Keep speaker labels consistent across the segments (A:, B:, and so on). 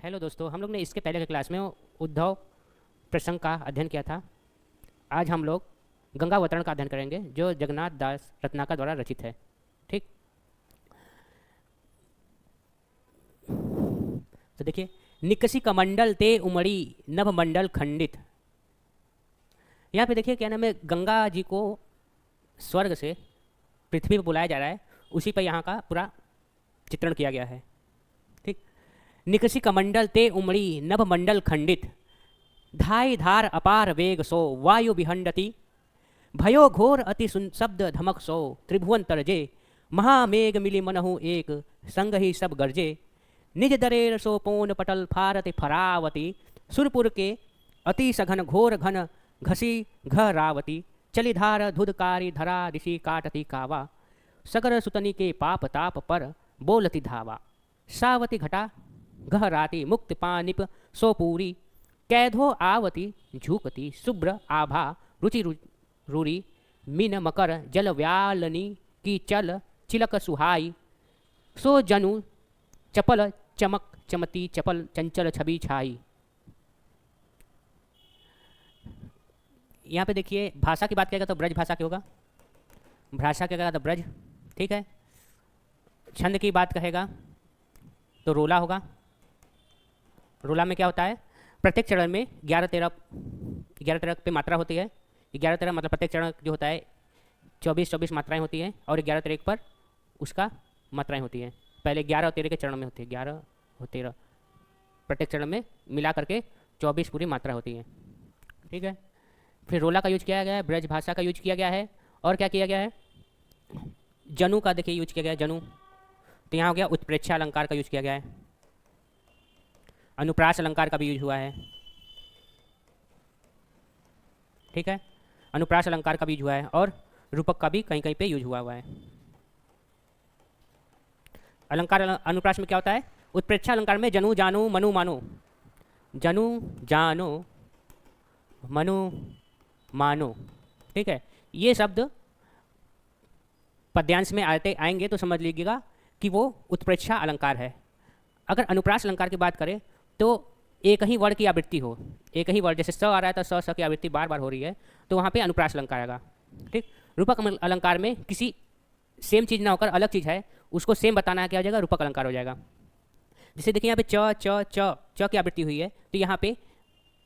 A: Hello दोस्तों, हम लोग ने इसके पहले के क्लास में उद्धव प्रसंग का अध्ययन किया था। आज हम लोग गंगावतरण का अध्ययन करेंगे जो जगन्नाथ दास रत्नाकर द्वारा रचित है। ठीक, तो देखिए, निकसी कमंडल ते उमड़ी नभ मंडल खंडित। यहाँ पे देखिए क्या नाम है, गंगा जी को स्वर्ग से पृथ्वी पर बुलाया जा रहा है, उसी पर यहाँ का पूरा चित्रण किया गया है। ठीक, निकसी कमंडल ते उमड़ी नभ मंडल खंडित, धाई धार अपार वेग सो वायु विहंडति, भयो घोर अति शब्द धमक सो त्रिभुवन तरजे, महामेघ मिली मनहु एक संग ही सब गर्जे, निज दरेर सो पोन पटल फारति फरावती, सुरपुर के अति सघन घोर घन घसी घरावती, चलिधार धुधकारी धरा ऋषि काटती कावा, सगर सुतनी के पाप ताप पर बोलती धावा, सावती घटा गहराती मुक्त पानिप सोपूरी, कैधो आवती झूकती शुभ्र आभा रुचि रूरी, मीन मकर जल व्यालनी की चल चिलक सुहाई, सो जनु चपल चमक चमती चपल चंचल छवि छाई। यहाँ पे देखिए, भाषा की बात करेगा तो ब्रज भाषा की होगा, भाषा कहेगा तो ब्रज। ठीक है, छंद की बात कहेगा तो रोला होगा। रोला में क्या होता है, प्रत्येक चरण में 11-13 पे मात्रा होती है। 11-13 मतलब प्रत्येक चरण जो होता है 24-24 मात्राएं होती हैं, और 11-13 पर उसका मात्राएं होती हैं। पहले 11 और 13 के चरण में होती है, 11 और 13 प्रत्येक चरण में मिला करके 24 पूरी मात्रा होती है। ठीक है, फिर रोला का यूज किया गया है, ब्रज भाषा का यूज किया गया है, और क्या किया गया है, जनु का देखिए यूज किया गया है। जनु तो यहाँ हो गया, उत्प्रेक्षा अलंकार का यूज किया गया है, अनुप्रास अलंकार का भी यूज हुआ है। ठीक है, अनुप्रास अलंकार का भी यूज हुआ है, और रूपक का भी कहीं कहीं पे यूज हुआ है। अलंकार अनुप्रास में क्या होता है, उत्प्रेक्षा अलंकार में जनु जानो मनु मानो, जनु जानो मनु मानो। ठीक है, ये शब्द पद्यांश में आएंगे तो समझ लीजिएगा कि वो उत्प्रेक्षा अलंकार है। अगर अनुप्रास अलंकार की बात करें तो एक ही वर्ण की आवृत्ति हो, एक ही वर्ण, जैसे स आ रहा है तो स की आवृत्ति बार बार हो रही है, तो वहाँ पे अनुप्रास अलंकार आएगा। ठीक, रूपक अलंकार में किसी सेम चीज़ ना होकर अलग चीज़ है, उसको सेम बताना है, क्या हो जाएगा, रूपक अलंकार हो जाएगा। जैसे देखिए यहाँ पे च च च च की आवृत्ति हुई है, तो यहाँ पे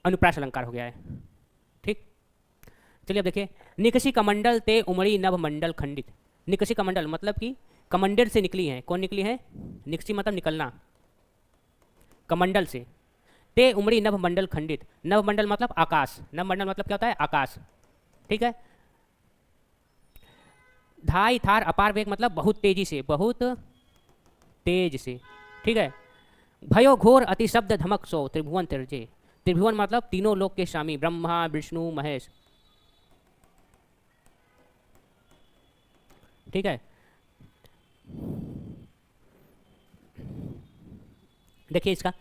A: अनुप्रास अलंकार हो गया है। ठीक, चलिए अब देखिए, निकसी कमंडल ते उमड़ी नभ मंडल खंडित। निकसी कमंडल मतलब कि कमंडल से निकली है। कौन निकली है, निकसी मतलब निकलना, कमंडल से। ते उमड़ी नभ मंडल खंडित, नभ मंडल मतलब आकाश, नभ मंडल मतलब क्या होता है, आकाश। ठीक है, धाई थार अपार वेग मतलब बहुत तेजी से, बहुत तेज से। ठीक है, भयो घोर अति शब्द धमक सो त्रिभुवन तिरजे। त्रिभुवन मतलब तीनों लोक के स्वामी, ब्रह्मा विष्णु महेश। ठीक है, देखिए इसका,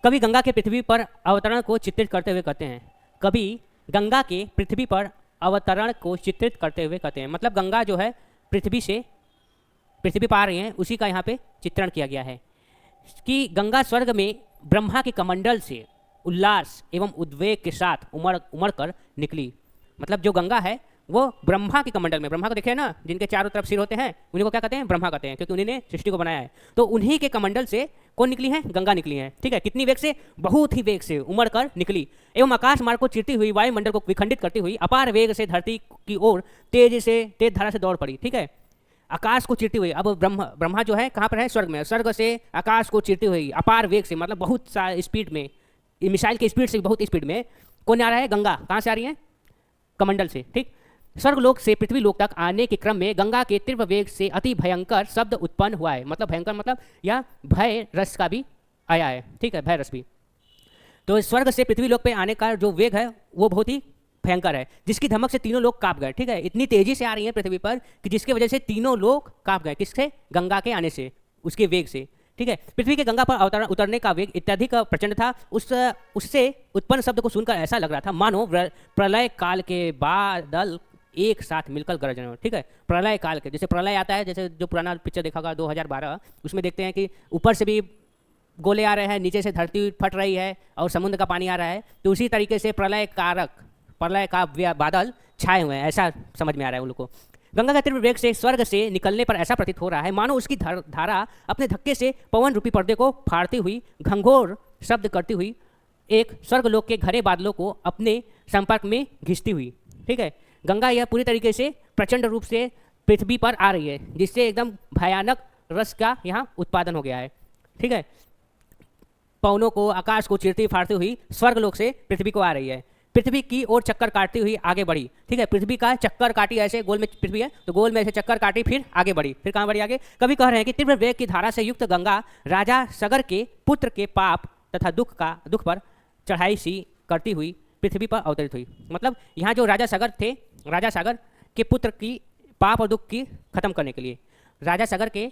A: कभी गंगा के पृथ्वी पर अवतरण को चित्रित करते हुए कहते हैं, कभी गंगा के पृथ्वी पर अवतरण को चित्रित करते हुए कहते हैं, मतलब गंगा जो है पृथ्वी पर आ रही हैं, उसी का यहाँ पे चित्रण किया गया है कि गंगा स्वर्ग में ब्रह्मा के कमंडल से उल्लास एवं उद्वेग के साथ उमड़ कर निकली। मतलब जो गंगा है वो ब्रह्मा के कमंडल में, ब्रह्मा को देखे ना, जिनके चारों तरफ सिर होते हैं, उन्हीं को क्या कहते हैं, ब्रह्मा कहते हैं, क्योंकि उन्हीं ने सृष्टि को बनाया है। तो उन्हीं के कमंडल से कौन निकली है, गंगा निकली है। ठीक है, कितनी वेग से, बहुत ही वेग से उमड़ कर निकली, एवं आकाश मार्ग को चीरती हुई वायुमंडल को विखंडित करती हुई अपार वेग से धरती की ओर तेज धारा से दौड़ पड़ी। ठीक है, आकाश को चीरती हुई, अब ब्रह्मा जो है कहाँ पर है, स्वर्ग में, स्वर्ग से आकाश को चीरती हुई अपार वेग से, मतलब बहुत स्पीड में, मिसाइल की स्पीड से बहुत स्पीड में कौन आ रहा है, गंगा। कहाँ से आ रही है, कमंडल से। ठीक, स्वर्गलोक से पृथ्वी लोक तक आने के क्रम में गंगा के तीव्र वेग से अति भयंकर शब्द उत्पन्न हुआ है। मतलब भयंकर मतलब यह भय रस का भी आया है। ठीक है, भय रस भी। तो स्वर्ग से पृथ्वी लोक पे आने का जो वेग है वो बहुत ही भयंकर है, जिसकी धमक से तीनों लोग कांप गए। ठीक है, इतनी तेजी से आ रही है पृथ्वी पर कि जिसकी वजह से तीनों लोग कांप गए। किससे, गंगा के आने से, उसके वेग से। ठीक है, पृथ्वी के गंगा पर उतरने का वेग इत्याधिक प्रचंड था। उससे उत्पन्न शब्द को सुनकर ऐसा लग रहा था मानो प्रलय काल के बादल एक साथ मिलकर गरज रहे हो। ठीक है, प्रलय काल के, जैसे प्रलय आता है, जैसे जो पुराना पिक्चर देखा होगा 2012, उसमें देखते हैं कि ऊपर से भी गोले आ रहे हैं, नीचे से धरती फट रही है और समुद्र का पानी आ रहा है, तो उसी तरीके से प्रलय का बादल छाए हुए हैं, ऐसा समझ में आ रहा है उन लोग को। गंगा का तीव्र वेग से स्वर्ग से निकलने पर ऐसा प्रतीत हो रहा है मानो उसकी धारा अपने धक्के से पवन रूपी पर्दे को फाड़ती हुई घंघोर शब्द करती हुई एक स्वर्गलोक के घरे बादलों को अपने संपर्क में घिसती हुई। ठीक है, गंगा यह पूरी तरीके से प्रचंड रूप से पृथ्वी पर आ रही है, जिससे एकदम भयानक रस का यहाँ उत्पादन हो गया है। ठीक है, पवनों को, आकाश को चीरती फाड़ती हुई स्वर्गलोक से पृथ्वी को आ रही है, पृथ्वी की ओर चक्कर काटती हुई आगे बढ़ी। ठीक है, पृथ्वी का चक्कर काटी, ऐसे गोल में पृथ्वी है तो गोल में ऐसे चक्कर काटी, फिर आगे बढ़ी, फिर कहाँ बढ़ी आगे। कभी कह रहे हैं कि तीव्र वेग की धारा से युक्त गंगा राजा सगर के पुत्र के पाप तथा दुख पर चढ़ाई सी करती हुई पृथ्वी पर अवतरित हुई। मतलब यहाँ जो राजा सागर थे, राजा सागर के पुत्र की पाप और दुख की खत्म करने के लिए, राजा सागर के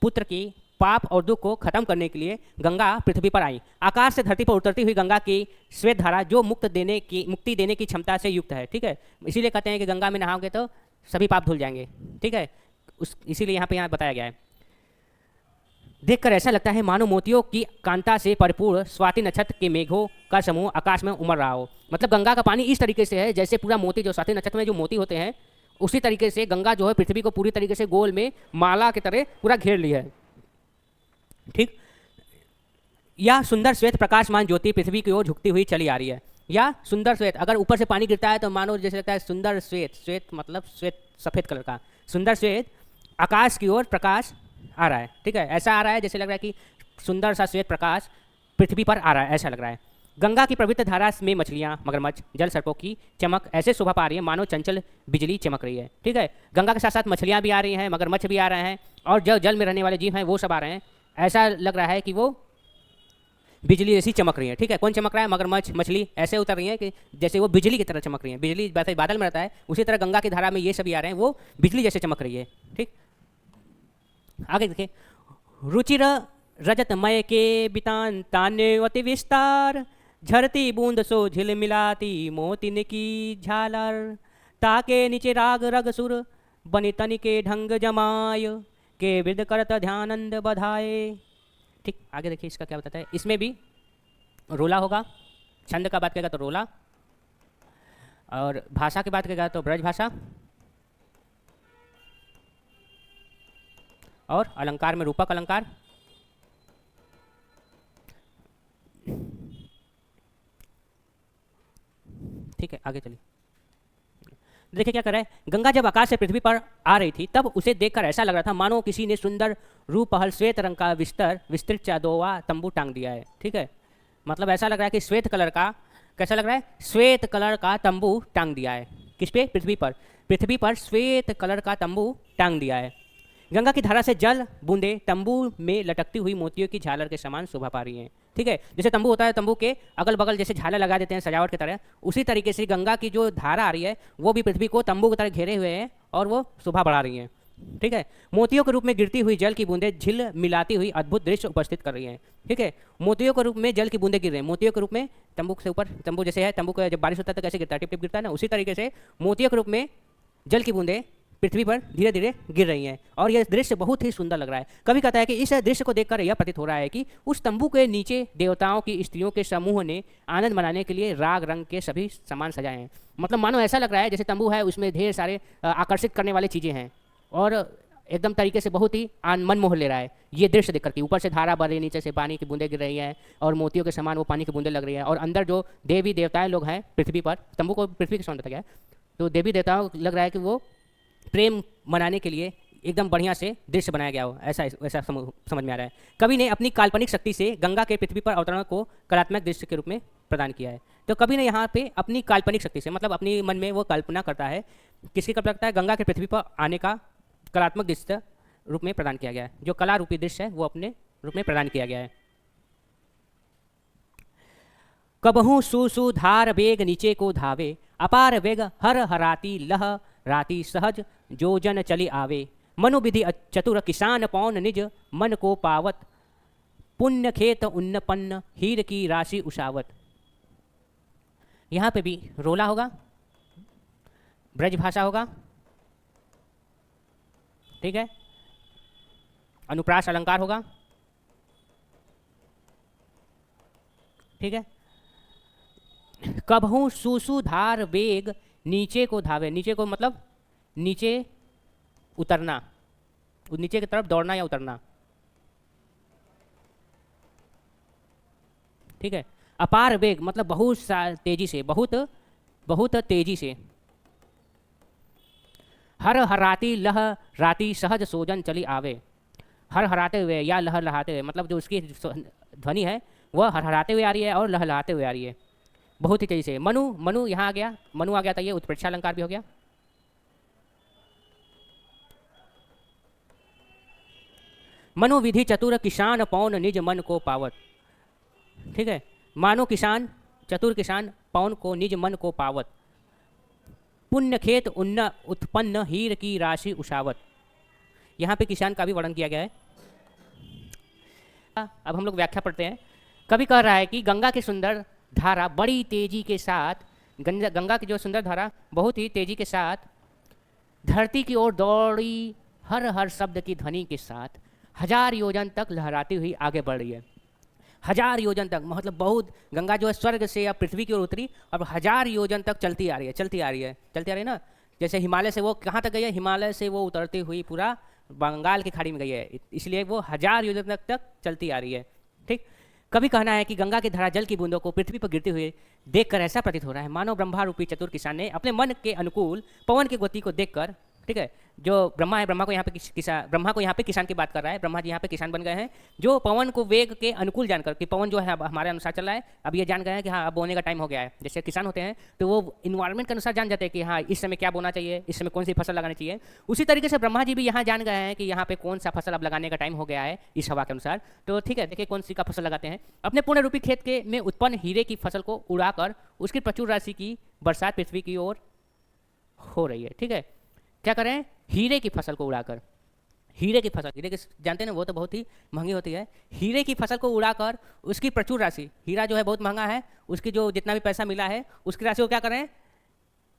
A: पुत्र की पाप और दुख को खत्म करने के लिए गंगा पृथ्वी पर आई। आकाश से धरती पर उतरती हुई गंगा की श्वेत धारा जो मुक्ति देने की क्षमता से युक्त है। ठीक है, इसीलिए कहते हैं कि गंगा में नहाओगे तो सभी पाप धुल जाएंगे। ठीक है, इसीलिए यहाँ बताया गया है। देखकर ऐसा लगता है मानो मोतियों की कांता से परिपूर्ण स्वाति नक्षत्र के मेघों का समूह आकाश में उमड़ रहा हो। मतलब गंगा का पानी इस तरीके से है जैसे पूरा मोती, जो स्वाति नक्षत्र में जो मोती होते हैं, उसी तरीके से गंगा जो है पृथ्वी को पूरी तरीके से गोल में माला की तरह पूरा घेर ली है। ठीक, यह सुंदर श्वेत प्रकाशमान ज्योति पृथ्वी की ओर झुकती हुई चली आ रही है। या सुंदर श्वेत, अगर ऊपर से पानी गिरता है तो मानो जैसे लगता है सुंदर श्वेत, श्वेत मतलब श्वेत सफेद कलर का, सुंदर श्वेत आकाश की ओर प्रकाश आ रहा है। ठीक है, ऐसा आ रहा है जैसे लग रहा है कि सुंदर सा श्वेत प्रकाश पृथ्वी पर आ रहा है, ऐसा लग रहा है। गंगा की पवित्र धारा में मछलियाँ, मगरमच्छ, जल सर्पों की चमक ऐसे शोभा पा रही है मानो चंचल बिजली चमक रही है। ठीक है, गंगा के साथ साथ मछलियाँ भी आ रही हैं, मगरमच्छ भी आ रहे हैं, और जो जल में रहने वाले जीव हैं वो सब आ रहे हैं। ऐसा लग रहा है कि वो बिजली जैसी चमक रही है। ठीक है, कौन चमक रहा है? मगरमच्छ, मछली ऐसे उतर रही है कि जैसे वो बिजली की तरह चमक रही है। बिजली वैसे बादल में रहता है, उसी तरह गंगा की धारा में ये सभी आ रहे हैं, वो बिजली जैसे चमक रही है। ठीक, आगे देखिए, रुचिर रजतमय के बितान तान्य अति विस्तार, झरती बूंद सो झिलमिलाती मोतिन की झालर, ताके नीचे राग रग सुर बनि तनि के ढंग जमाय, के विद करत ध्यानंद बधाए। ठीक, आगे देखिए इसका क्या बताता है। इसमें भी रोला होगा, छंद का बात करेगा तो रोला, और भाषा की बात करेगा तो ब्रज भाषा, और अलंकार में रूपक अलंकार। ठीक है, आगे चलिए। देखिए क्या कर रहा है, गंगा जब आकाश से पृथ्वी पर आ रही थी तब उसे देखकर ऐसा लग रहा था मानो किसी ने सुंदर रूपहल श्वेत रंग का विस्तृत चादोवा तंबू टांग दिया है। ठीक है, मतलब ऐसा लग रहा है कि श्वेत कलर का, कैसा लग रहा है, श्वेत कलर का तंबू टांग दिया है। किस पे? पृथ्वी पर। पृथ्वी पर श्वेत कलर का तंबू टांग दिया है। गंगा की धारा से जल बूंदे तंबू में लटकती हुई मोतियों की झालर के समान शोभा पा रही हैं। ठीक है, जैसे तंबू होता है, तंबू के अगल बगल जैसे झालर लगा देते हैं सजावट की तरह, उसी तरीके से गंगा की जो धारा आ रही है वो भी पृथ्वी को तंबू की तरह घेरे हुए हैं और वो शोभा बढ़ा रही हैं। ठीक है, मोतियों के रूप में गिरती हुई जल की बूंदें झिल मिलाती हुई अद्भुत दृश्य उपस्थित कर रही हैं। ठीक है, मोतियों के रूप में जल की बूंदें गिर रही हैं, मोतियों के रूप में तंबू से ऊपर, तंबू जैसे है, तंबू का जब बारिश होता है तो कैसे गिरता है, टिप टिप गिरता है ना, उसी तरीके से मोतियों के रूप में जल की बूंदें पृथ्वी पर धीरे धीरे गिर रही हैं और यह दृश्य बहुत ही सुंदर लग रहा है। कवि कहता है कि इस दृश्य को देखकर यह प्रतीत हो रहा है कि उस तंबू के नीचे देवताओं की स्त्रियों के समूह ने आनंद मनाने के लिए राग रंग के सभी सामान सजाए हैं। मतलब मानो ऐसा लग रहा है जैसे तंबू है, उसमें ढेर सारे आकर्षित करने वाली चीज़ें हैं और एकदम तरीके से बहुत ही मन मोह ले रहा है ये दृश्य देख करके। ऊपर से धारा बह रही है, नीचे से पानी की बूंदें गिर रही हैं और मोतियों के समान वो पानी की बूंदें लग रही हैं और अंदर जो देवी देवताएं लोग हैं पृथ्वी पर, तंबू को पृथ्वी के समान बताया गया है, तो देवी देवताओं लग रहा है कि वो प्रेम मनाने के लिए एकदम बढ़िया से दृश्य बनाया गया हो, ऐसा समझ में आ रहा है। कवि ने अपनी काल्पनिक शक्ति से गंगा के पृथ्वी पर अवतरण को कलात्मक दृश्य के रूप में प्रदान किया है। तो कवि ने यहाँ पे अपनी काल्पनिक शक्ति से, मतलब अपनी मन में वो कल्पना करता है, किसकी कल्पना करता है? गंगा के पृथ्वी पर आने का कलात्मक दृश्य रूप में प्रदान किया गया है। जो कला रूपी दृश्य है वो अपने रूप में प्रदान किया गया है। कबहू सु धार वेग नीचे को धावे, अपार वेग हर हराती लह राती सहज जो जन चली आवे, मनुविधि चतुर किसान पौन निज मन को पावत, पुण्य खेत उन्नपन्न हीर की राशि उषावत। यहाँ पे भी रोला होगा, ब्रज भाषा होगा, ठीक है, अनुप्रास अलंकार होगा, ठीक है। कबहू सुसुधार वेग नीचे को धावे, नीचे को मतलब नीचे उतरना, नीचे की तरफ दौड़ना या उतरना, ठीक है। अपार वेग मतलब बहुत तेजी से, बहुत बहुत तेजी से। हर हराती लह राती सहज सोजन चली आवे, हर हराते हुए या लह लहाते हुए, मतलब जो उसकी ध्वनि है वह हरहराते हुए आ रही है और लहलहाते हुए आ रही है, बहुत ही तेजी से। मनु, मनु यहाँ आ गया, मनु आ गया था, ये उत्प्रेक्षा अलंकार भी हो गया। मनु विधि चतुर किसान पौन निज मन को पावत, ठीक है। मानो किसान, चतुर किसान पौन को निज मन को पावत, पुण्य खेत उन्न उत्पन्न हीर की राशि उषावत। यहाँ पे किसान का भी वर्णन किया गया है। अब हम लोग व्याख्या पढ़ते हैं। कवि कह रहा है कि गंगा की सुंदर धारा बड़ी तेजी के साथ, गंगा की जो सुंदर धारा बहुत ही तेजी के साथ धरती की ओर दौड़ी, हर हर शब्द की ध्वनि के साथ 1000 योजन तक लहराती हुई आगे बढ़ रही है। 1000 योजन तक मतलब बहुत, गंगा जो है स्वर्ग से अब पृथ्वी की ओर उतरी और 1000 योजन तक चलती आ रही है, चलती आ रही है, चलती आ रही है ना। जैसे हिमालय से वो कहाँ तक गई है, हिमालय से वो उतरती हुई पूरा बंगाल की खाड़ी में गई है, इसलिए वो 1000 योजन तक चलती आ रही है, ठीक। कभी कहना है कि गंगा की धारा जल की बूंदों को पृथ्वी पर गिरते हुए देखकर ऐसा प्रतीत हो रहा है मानो ब्रह्मा रूपी चतुर किसान ने अपने मन के अनुकूल पवन की गति को देखकर, ठीक है। जो ब्रह्मा है, ब्रह्मा को यहाँ पे किसान, ब्रह्मा को यहाँ पे किसान की बात कर रहा है, ब्रह्मा जी यहाँ पे किसान बन गए हैं, जो पवन को वेग के अनुकूल जानकर कि पवन जो है हमारे अनुसार चल रहा है, अब ये जान गए हैं कि हाँ अब बोने का टाइम हो गया है। जैसे किसान होते हैं तो वो इन्वायरमेंट के अनुसार जान जाते हैं कि हाँ इस समय क्या बोना चाहिए, इस समय कौन सी फसल लगानी चाहिए। उसी तरीके से ब्रह्मा जी भी यहाँ जान गए हैं कि यहाँ पे कौन सा फसल अब लगाने का टाइम हो गया है इस हवा के अनुसार। तो ठीक है, देखिए कौन सी का फसल लगाते हैं। अपने पूर्ण रूपी खेत के में उत्पन्न हीरे की फसल को उड़ाकर उसकी प्रचुर राशि की बरसात पृथ्वी की ओर हो रही है, ठीक है। क्या करें, हीरे की फसल को उड़ाकर, हीरे की फसल, हीरे की जानते हैं ना वो तो बहुत ही महंगी होती है, हीरे की फसल को उड़ाकर उसकी प्रचुर राशि, हीरा जो है बहुत महंगा है, उसकी जो जितना भी पैसा मिला है उसकी राशि को क्या करें,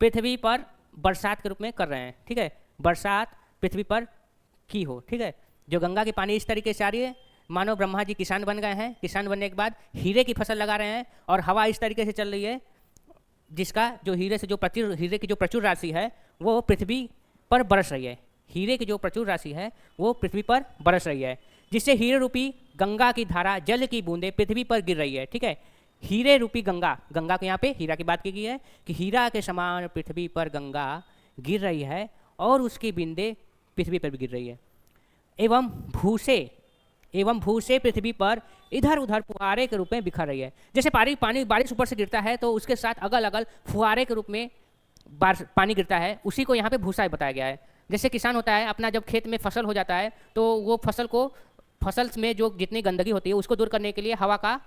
A: पृथ्वी पर बरसात के रूप में कर रहे हैं, ठीक है। बरसात पृथ्वी पर की हो, ठीक है। जो गंगा की पानी इस तरीके से आ रही है, मानो ब्रह्मा जी किसान बन गए हैं, किसान बनने के बाद हीरे की फसल लगा रहे हैं और हवा इस तरीके से चल रही है जिसका जो हीरे से जो प्रचुर, हीरे की जो प्रचुर राशि है वो पृथ्वी पर बरस रही है, हीरे की जो प्रचुर राशि है वो पृथ्वी पर बरस रही है, जिससे हीरे रूपी गंगा की धारा जल की बूंदें पृथ्वी पर गिर रही है, ठीक है। हीरे रूपी गंगा, गंगा को यहाँ पे हीरा की बात की गई है कि हीरा के समान पृथ्वी पर गंगा गिर रही है और उसकी बूंदें पृथ्वी पर भी गिर रही है। एवं भूसे पृथ्वी पर इधर उधर फुहारे के रूप में बिखर रही है। जैसे पानी बारिश ऊपर से गिरता है तो उसके साथ अगल अगल फुहारे के रूप में पानी गिरता है, उसी को यहाँ पे भूसा बताया गया है। जैसे किसान होता है, अपना जब खेत में फसल हो जाता है तो वो फसल में जो जितनी गंदगी होती है उसको दूर करने के लिए हवा का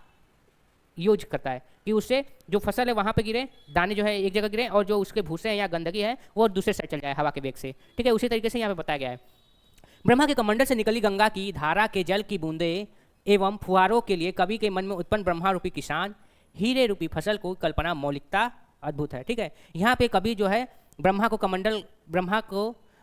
A: यूज करता है कि उससे जो फसल है वहाँ पे गिरे, दाने जो है एक जगह गिरे और जो उसके भूसे हैं या गंदगी है वो दूसरे साइड चल जाए हवा के वेग से, ठीक है। उसी तरीके से यहाँ पे बताया गया है। ब्रह्मा के कमंडल से निकली गंगा की धारा के जल की बूंदें एवं फुहारों के लिए कवि के मन में उत्पन्न ब्रह्मा रूपी किसान हीरे रूपी फसल को कल्पना मौलिकता अद्भुत है, ठीक है। यहाँ पे कवि जो है ब्रह्मा को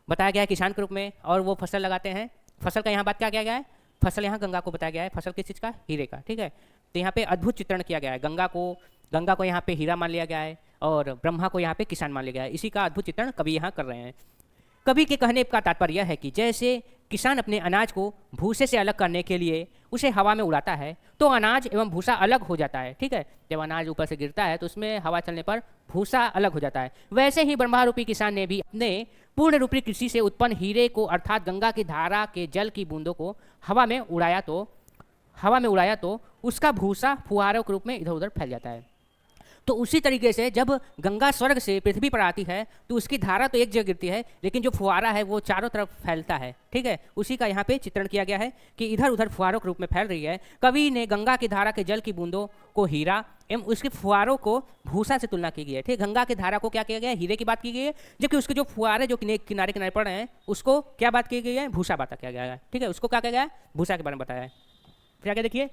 A: बताया गया है किसान के रूप में और वो फसल लगाते हैं। फसल का यहाँ बात क्या किया गया है, फसल यहाँ गंगा को बताया गया है, फसल किस चीज़ का, हीरे का, ठीक है। तो यहाँ पे अद्भुत चित्रण किया गया है, गंगा को यहाँ पे हीरा मान लिया गया है और ब्रह्मा को यहाँ पे किसान मान लिया गया है। इसी का अद्भुत चित्रण कवि यहाँ कर रहे हैं। कवि के कहने का तात्पर्य यह है कि जैसे किसान अपने अनाज को भूसे से अलग करने के लिए उसे हवा में उड़ाता है तो अनाज एवं भूसा अलग हो जाता है, ठीक है। जब अनाज ऊपर से गिरता है तो उसमें हवा चलने पर भूसा अलग हो जाता है। वैसे ही ब्रह्मा रूपी किसान ने भी अपने पूर्ण रूपी कृषि से उत्पन्न हीरे को अर्थात गंगा की धारा के जल की बूंदों को हवा में उड़ाया तो उसका भूसा फुहारों के रूप में इधर उधर फैल जाता है। तो उसी तरीके से जब गंगा स्वर्ग से पृथ्वी पर आती है तो उसकी धारा तो एक जगह गिरती है लेकिन जो फुहारा है वो चारों तरफ फैलता है, ठीक है। उसी का यहाँ पे चित्रण किया गया है कि इधर उधर फुहारों के रूप में फैल रही है। कवि ने गंगा की धारा के जल की बूंदों को हीरा एवं उसके फुहारों को भूसा से तुलना की गई है, ठीक। गंगा की धारा को क्या किया गया है, हीरे की बात की गई है, जबकि उसके जो फुहारे जो किनारे किनारे पड़ रहे हैं उसको क्या बात की गई है, भूसा बात किया गया है, ठीक है। उसको क्या किया गया है, भूसा के बारे में बताया है। फिर आगे देखिए,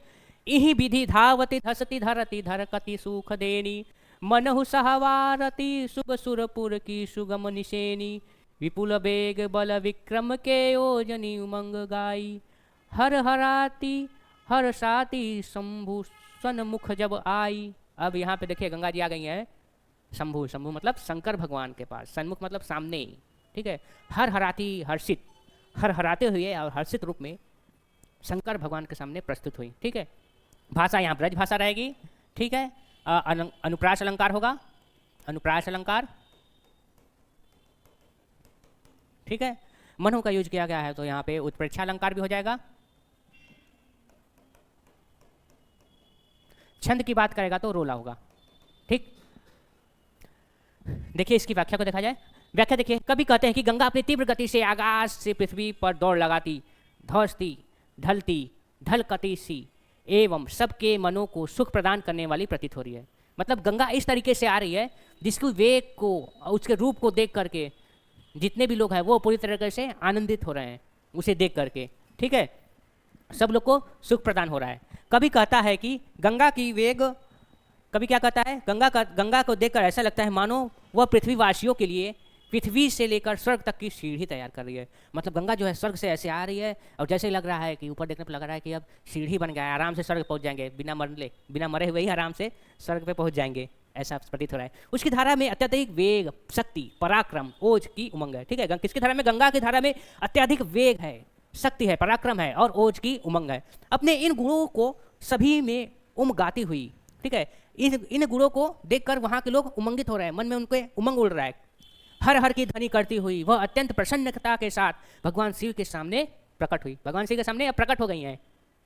A: इही विधि धावती धसती धरती धरकती सुख देनी मनहु सहवारती शुभ सुरपुर की सुगम निशेनी विपुल वेग बल विक्रम के योजनी उमंग गाई हर हराती हर साती शंभु सन्मुख जब आई। अब यहाँ पे देखिए गंगा जी आ गई हैं शंभु, शंभु मतलब शंकर भगवान के पास, सन्मुख मतलब सामने, ठीक है। हर हराती हर्षित, हर हराते हुए और हर्षित रूप में शंकर भगवान के सामने प्रस्तुत हुई, ठीक है। भाषा यहाँ ब्रज भाषा रहेगी, ठीक है। अनुप्रास अलंकार होगा, अनुप्रास अलंकार, ठीक है। मनु का यूज किया गया है तो यहाँ पे उत्प्रेक्षा अलंकार भी हो जाएगा। छंद की बात करेगा तो रोला होगा, ठीक। देखिए इसकी व्याख्या को देखा जाए। व्याख्या देखिए, कभी कहते हैं कि गंगा अपनी तीव्र गति से आकाश से पृथ्वी पर दौड़ लगाती, धौसती, ढलती, ढलकती सी एवं सबके मनों को सुख प्रदान करने वाली प्रतीत हो रही है। मतलब गंगा इस तरीके से आ रही है जिसके वेग को, उसके रूप को देख करके जितने भी लोग हैं वो पूरी तरीके से आनंदित हो रहे हैं उसे देख करके, ठीक है। सब लोग को सुख प्रदान हो रहा है। कभी कहता है कि गंगा की वेग, कभी क्या कहता है, गंगा को देखकर ऐसा लगता है मानो वह पृथ्वीवासियों के लिए पृथ्वी से लेकर स्वर्ग तक की सीढ़ी तैयार कर रही है। मतलब गंगा जो है स्वर्ग से ऐसे आ रही है और जैसे ही लग रहा है कि ऊपर देखने पर लग रहा है कि अब सीढ़ी बन गया है, आराम से स्वर्ग पहुंच जाएंगे, बिना मरे हुए ही आराम से स्वर्ग पे पहुंच जाएंगे, ऐसा प्रतीत हो रहा है। उसकी धारा में अत्यधिक वेग, शक्ति, पराक्रम, ओज की उमंग है, ठीक है। किसकी धारा में, गंगा की धारा में अत्यधिक वेग है, शक्ति है, पराक्रम है और ओज की उमंग है। अपने इन गुणों को सभी में उमगाती हुई, ठीक है। इन गुणों को देखकर वहां के लोग उमंगित हो रहे हैं, मन में उनके उमंग उड़ रहा है। हर हर की ध्वनि करती हुई वह अत्यंत प्रसन्नता के साथ भगवान शिव के सामने प्रकट हुई। भगवान शिव के सामने अब प्रकट हो गई हैं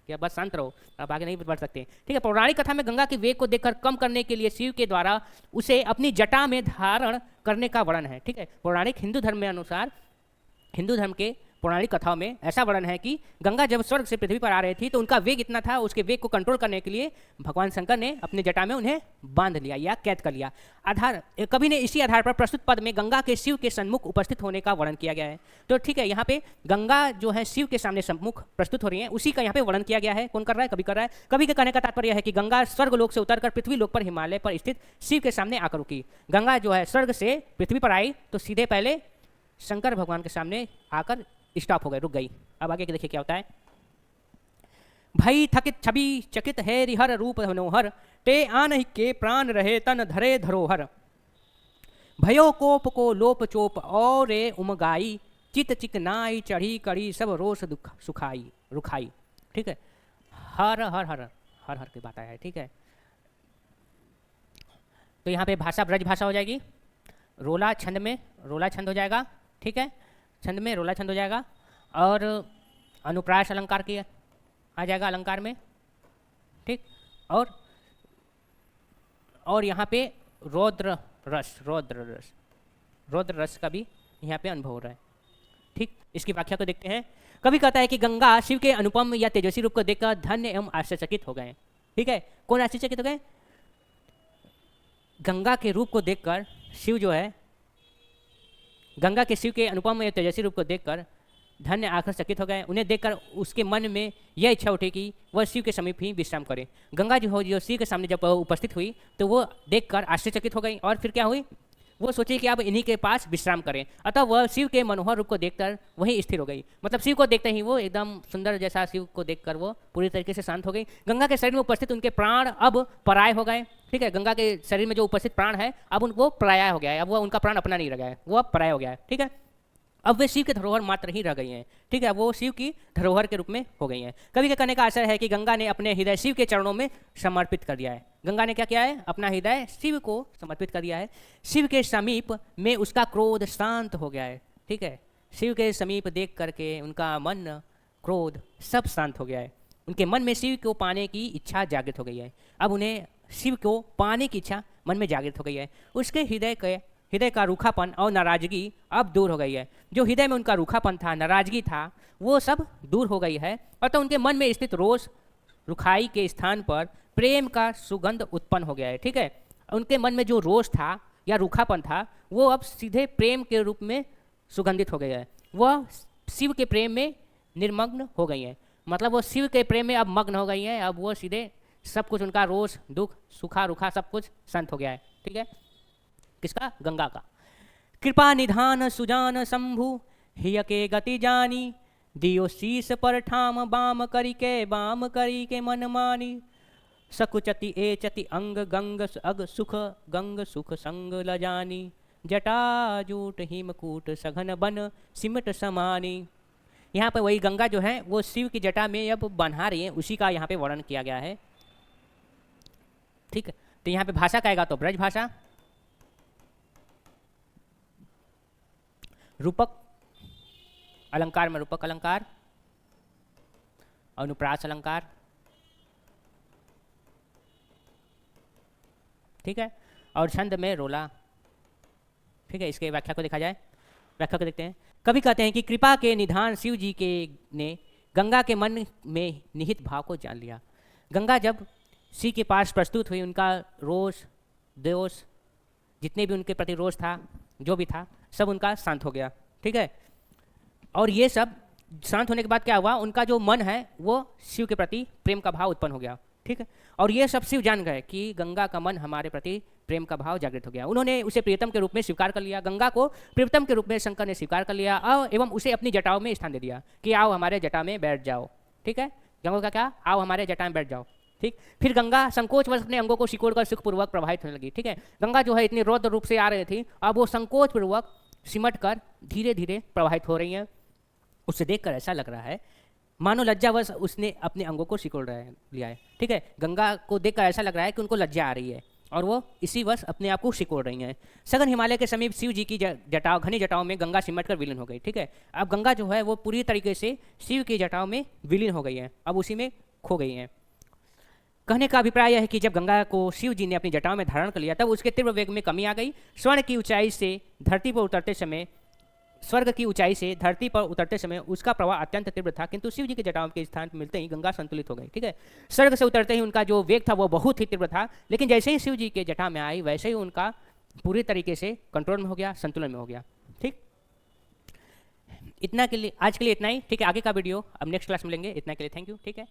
A: कि अब बस शांत रहो, अब आगे नहीं बढ़ सकते, ठीक है। पौराणिक कथा में गंगा के वेग को देखकर कम करने के लिए शिव के द्वारा उसे अपनी जटा में धारण करने का वर्णन है, ठीक है। पौराणिक हिंदू धर्म में अनुसार, हिंदू धर्म के पौराणिक कथाओं में ऐसा वर्णन है कि गंगा जब स्वर्ग से पृथ्वी पर आ रही थी तो उनका वेग इतना था, उसके वेग को कंट्रोल करने के लिए भगवान शंकर ने अपने जटा में उन्हें बांध लिया या कैद कर लिया। कवि ने इसी आधार पर प्रस्तुत पद में गंगा के शिव के सन्मुख उपस्थित होने का वर्णन किया गया है। तो ठीक है, यहाँ पे गंगा जो है शिव के सामने सम्मुख प्रस्तुत हो रही है, उसी का यहाँ पे वर्णन किया गया है। कौन कर रहा है? कवि कर रहा है। कवि के कहने का तात्पर्य है कि गंगा स्वर्ग लोक से उतरकर पृथ्वी लोक पर हिमालय पर स्थित शिव के सामने आकर रुकी। गंगा जो है स्वर्ग से पृथ्वी पर आई तो सीधे पहले शंकर भगवान के सामने आकर स्टॉप हो गए, रुक गई। अब आगे देखिए क्या होता है। भई थकित छवि चकित है रिहर रूप मनोहर, ते आन के प्राण रहे तन धरे धरोहर। भयो कोप को लोप चोप और उमगाई, चित चिकनाई चढ़ी कड़ी सब रोष दुख सुखाई रुखाई। ठीक है, हर हर हर हर हर की बात है, ठीक है। तो यहाँ पे भाषा ब्रज भाषा हो जाएगी, रोला छंद में रोला छंद हो जाएगा, ठीक है। छंद में रोला छंद हो जाएगा और अनुप्रास अलंकार की आ जाएगा अलंकार में, ठीक। और यहाँ पे रौद्र रस का भी यहाँ पे अनुभव हो रहा है, ठीक। इसकी व्याख्या को देखते हैं। कभी कहता है कि गंगा शिव के अनुपम या तेजस्वी रूप को देखकर धन्य एवं आश्चर्यचकित हो गए, ठीक है। कौन आश्चर्यचकित हो गए? गंगा के रूप को देखकर शिव जो है, गंगा के शिव के अनुपम या तेजस्वी रूप को देखकर धन्य आश्चर्यचकित हो गए। उन्हें देखकर उसके मन में यह इच्छा उठी कि वह शिव के समीप ही विश्राम करे। गंगा जो शिव के सामने जब उपस्थित हुई तो वो देखकर आश्चर्यचकित हो गई और फिर क्या हुई, वो सोची कि अब इन्हीं के पास विश्राम करें। अतः वह शिव के मनोहर रूप को देखकर वहीं स्थिर हो गई। मतलब शिव को देखते ही वो एकदम सुंदर जैसा शिव को देखकर वो पूरी तरीके से शांत हो गई। गंगा के शरीर में उपस्थित उनके प्राण अब पराय हो गए, ठीक है। गंगा के शरीर में जो उपस्थित प्राण है अब उनको पराया हो गया है, अब वो उनका प्राण अपना नहीं रह गया है, वो अब पराया हो गया है, ठीक है। अब वे शिव के धरोहर मात्र ही रह गई हैं, ठीक है। वो शिव की धरोहर के रूप में हो गई हैं। कवि के कहने का आशय है कि गंगा ने अपने हृदय शिव के चरणों में समर्पित कर दिया है। गंगा ने क्या किया है? अपना हृदय शिव को समर्पित कर दिया है। शिव के समीप में उसका क्रोध शांत हो गया है, ठीक है। शिव के समीप देख करके उनका मन, क्रोध सब शांत हो गया है। उनके मन में शिव को पाने की इच्छा जागृत हो गई है। अब उन्हें शिव को पाने की इच्छा मन में जागृत हो गई है। उसके हृदय का रूखापन और नाराजगी अब दूर हो गई है। जो हृदय में उनका रूखापन था, नाराजगी था, वो सब दूर हो गई है। और तो उनके मन में स्थित रोष रुखाई के स्थान पर प्रेम का सुगंध उत्पन्न हो गया है, ठीक है। उनके मन में जो रोष था या रूखापन था वो अब सीधे प्रेम के रूप में सुगंधित हो गया है। वह शिव के प्रेम में निर्मग्न हो गई है। मतलब वो शिव के प्रेम में अब मग्न हो गई है। अब वो सीधे सब कुछ, उनका रोष दुख सुखा रुखा सब कुछ शांत हो गया है, ठीक है। किसका? गंगा का। कृपा निधान सुजान शंभु हिय के गति जानी, दियो शीस पर ठाम बाम करी के मन मानी। सकुचति एचति अंग गंग अग सुख गंग सुख संग लजानी, जटाजूट हिमकूट सघन बन सिमट समानी। यहाँ पे वही गंगा जो है वो शिव की जटा में अब बन्हा रही है, उसी का यहाँ पे वर्णन किया गया है। ठीक है, तो यहाँ पे भाषा का आएगा तो ब्रज भाषा, रूपक अलंकार में रूपक अलंकार, अनुप्रास अलंकार। ठीक है, और छंद में रोला। ठीक है, इसके व्याख्या को देखा जाए, व्याख्या को देखते हैं। कभी कहते हैं कि कृपा के निधान शिव जी के ने गंगा के मन में निहित भाव को जान लिया। गंगा जब शिव के पास प्रस्तुत हुई, उनका रोष दोष जितने भी उनके प्रति रोष था, जो भी था, सब उनका शांत हो गया। ठीक है, और ये सब शांत होने के बाद क्या हुआ, उनका जो मन है वो शिव के प्रति प्रेम का भाव उत्पन्न हो गया। ठीक है, और ये सब शिव जान गए कि गंगा का मन हमारे प्रति प्रेम का भाव जागृत हो गया। उन्होंने उसे प्रियतम के रूप में स्वीकार कर लिया, गंगा को प्रियतम के रूप में शंकर ने स्वीकार कर लिया एवं उसे अपनी जटाओं में स्थान दे दिया कि आओ हमारे जटा में बैठ जाओ। ठीक है, गंगा का क्या, आओ हमारे जटा में बैठ जाओ। ठीक, फिर गंगा संकोचवश अपने अंगों को सिकोड़कर सुखपूर्वक प्रवाहित होने लगी। ठीक है, गंगा जो है इतनी रौद्र रूप से आ रही थी, अब वो संकोचपूर्वक सिमट कर धीरे धीरे प्रवाहित हो रही हैं। उससे देखकर ऐसा लग रहा है मानो लज्जावश उसने अपने अंगों को सिकोड़ लिया है। ठीक है, गंगा को देखकर ऐसा लग रहा है कि उनको लज्जा आ रही है और वो इसी वश अपने आप को सिकोड़ रही हैं। सघन हिमालय के समीप शिव जी की जटाओं, घनी जटाओं में गंगा सिमट कर विलीन हो गई। ठीक है, अब गंगा जो है वो पूरी तरीके से शिव की जटाओं में विलीन हो गई है, अब उसी में खो गई हैं। कहने का अभिप्राय यह है कि जब गंगा को शिव जी ने अपनी जटाओं में धारण कर लिया तब उसके तीव्र वेग में कमी आ गई। स्वर्ण की ऊंचाई से धरती पर उतरते समय, स्वर्ग की ऊंचाई से धरती पर उतरते समय उसका प्रवाह अत्यंत तीव्र था, किंतु शिव जी के जटाओं के स्थान पर मिलते ही गंगा संतुलित हो गई। ठीक है, स्वर्ग से उतरते ही उनका जो वेग था वो बहुत ही तीव्र था, लेकिन जैसे ही शिव जी के जटा में आई वैसे ही उनका पूरी तरीके से कंट्रोल में हो गया, संतुलन में हो गया। ठीक, इतना के लिए आज के लिए इतना ही। ठीक है, आगे का वीडियो अब नेक्स्ट क्लास में लेंगे। इतना के लिए थैंक यू। ठीक है।